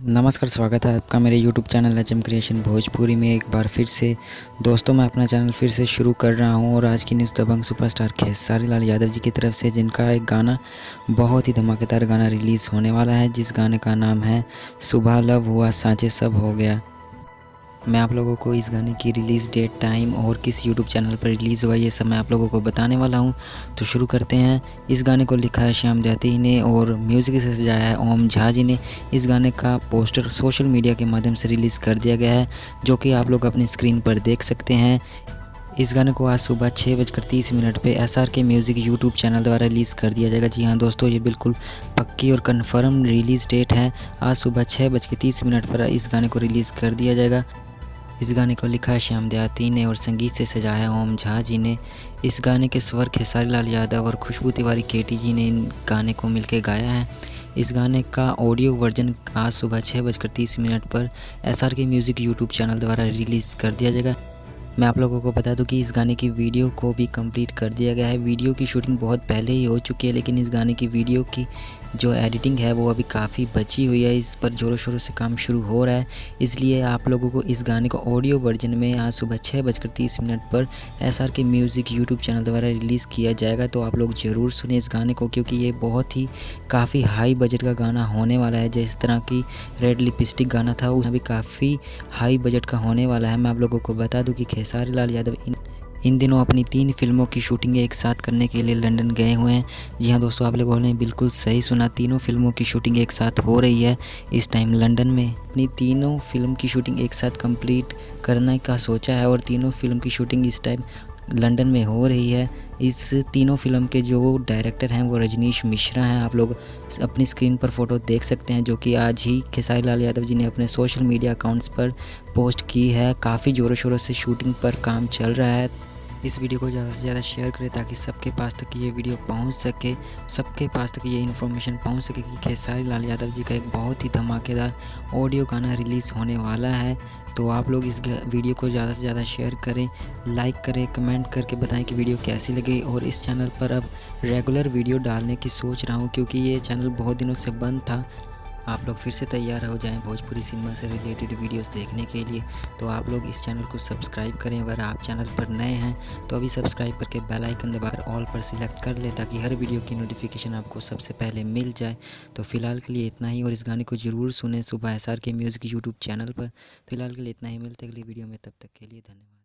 नमस्कार, स्वागत है आपका मेरे YouTube channel HM creation Bhojpuri में एक बार फिर से। दोस्तों, मैं अपना चैनल फिर से शुरू कर रहा हूं और आज की न्यूज़ दबंग सुपरस्टार खेसारी लाल यादव जी की तरफ से, जिनका एक गाना बहुत ही धमाकेदार गाना रिलीज़ होने वाला है, जिस गाने का नाम है सुबह लव हुआ सांचे सब हो गया। मैं आप लोगों को इस गाने की रिलीज़ डेट, टाइम और किस यूट्यूब चैनल पर रिलीज़ हुआ, ये सब मैं आप लोगों को बताने वाला हूं। तो शुरू करते हैं। इस गाने को लिखा है श्याम दयाती ने और म्यूज़िक से सजाया है ओम झा जी ने। इस गाने का पोस्टर सोशल मीडिया के माध्यम से रिलीज़ कर दिया गया है, जो कि आप लोग अपनी स्क्रीन पर देख सकते हैं। इस गाने को आज सुबह 6:30 पे SRK म्यूज़िक यूट्यूब चैनल द्वारा रिलीज़ कर दिया जाएगा। जी हाँ दोस्तों, ये बिल्कुल पक्की और कन्फर्म रिलीज़ डेट है। आज सुबह 6:30 पर इस गाने को रिलीज़ कर दिया जाएगा। इस गाने को लिखा है श्याम दयाती ने और संगीत से सजाया है ओम झा जी ने। इस गाने के स्वर खेसारी लाल यादव और खुशबू तिवारी केटी जी ने इन गाने को मिलकर गाया है। इस गाने का ऑडियो वर्जन आज सुबह 6:30 पर SRK म्यूज़िक यूट्यूब चैनल द्वारा रिलीज़ कर दिया जाएगा। मैं आप लोगों को बता दूं कि इस गाने की वीडियो को भी कंप्लीट कर दिया गया है। वीडियो की शूटिंग बहुत पहले ही हो चुकी है, लेकिन इस गाने की वीडियो की जो एडिटिंग है वो अभी काफ़ी बची हुई है। इस पर ज़ोरों शोरों से काम शुरू हो रहा है, इसलिए आप लोगों को इस गाने को ऑडियो वर्जन में आज सुबह 6:30 पर SRK म्यूज़िक यूट्यूब चैनल द्वारा रिलीज़ किया जाएगा। तो आप लोग ज़रूर सुने इस गाने को, क्योंकि ये बहुत ही काफ़ी हाई बजट का गाना होने वाला है। जिस तरह की रेड लिपस्टिक गाना था, उसमें भी काफ़ी हाई बजट का होने वाला है। मैं आप लोगों को बता दूं कि खेसारी लाल यादव इन दिनों अपनी 3 फिल्मों की शूटिंग एक साथ करने के लिए लंदन गए हुए हैं। जी हाँ दोस्तों, आप लोगों ने बिल्कुल सही सुना, तीनों फिल्मों की शूटिंग एक साथ हो रही है इस टाइम लंदन में। अपनी तीनों फिल्म की शूटिंग एक साथ कंप्लीट करने का सोचा है और तीनों फिल्म की शूटिंग इस टाइम लंदन में हो रही है। इस तीनों फिल्म के जो डायरेक्टर हैं वो रजनीश मिश्रा हैं। आप लोग अपनी स्क्रीन पर फोटो देख सकते हैं, जो कि आज ही खेसारी लाल यादव जी ने अपने सोशल मीडिया अकाउंट्स पर पोस्ट की है। काफ़ी ज़ोरों शोरों से शूटिंग पर काम चल रहा है। इस वीडियो को ज़्यादा से ज़्यादा शेयर करें ताकि सबके पास तक ये वीडियो पहुंच सके, सबके पास तक ये इन्फॉर्मेशन पहुंच सके कि खेसारी लाल यादव जी का एक बहुत ही धमाकेदार ऑडियो गाना रिलीज़ होने वाला है। तो आप लोग इस वीडियो को ज़्यादा से ज़्यादा शेयर करें, लाइक करें, कमेंट करके बताएं कि वीडियो कैसी लगी। और इस चैनल पर अब रेगुलर वीडियो डालने की सोच रहा हूँ, क्योंकि ये चैनल बहुत दिनों से बंद था। आप लोग फिर से तैयार हो जाएं भोजपुरी सिनेमा से रिलेटेड वीडियोस देखने के लिए। तो आप लोग इस चैनल को सब्सक्राइब करें। अगर आप चैनल पर नए हैं तो अभी सब्सक्राइब करके बेल आइकन दबाकर ऑल पर सिलेक्ट कर लें, ताकि हर वीडियो की नोटिफिकेशन आपको सबसे पहले मिल जाए। तो फिलहाल के लिए इतना ही, और इस गाने को ज़रूर सुने सुबह SRK म्यूज़िक यूट्यूब चैनल पर। फिलहाल के लिए इतना ही, मिलते अगली वीडियो में, तब तक के लिए धन्यवाद।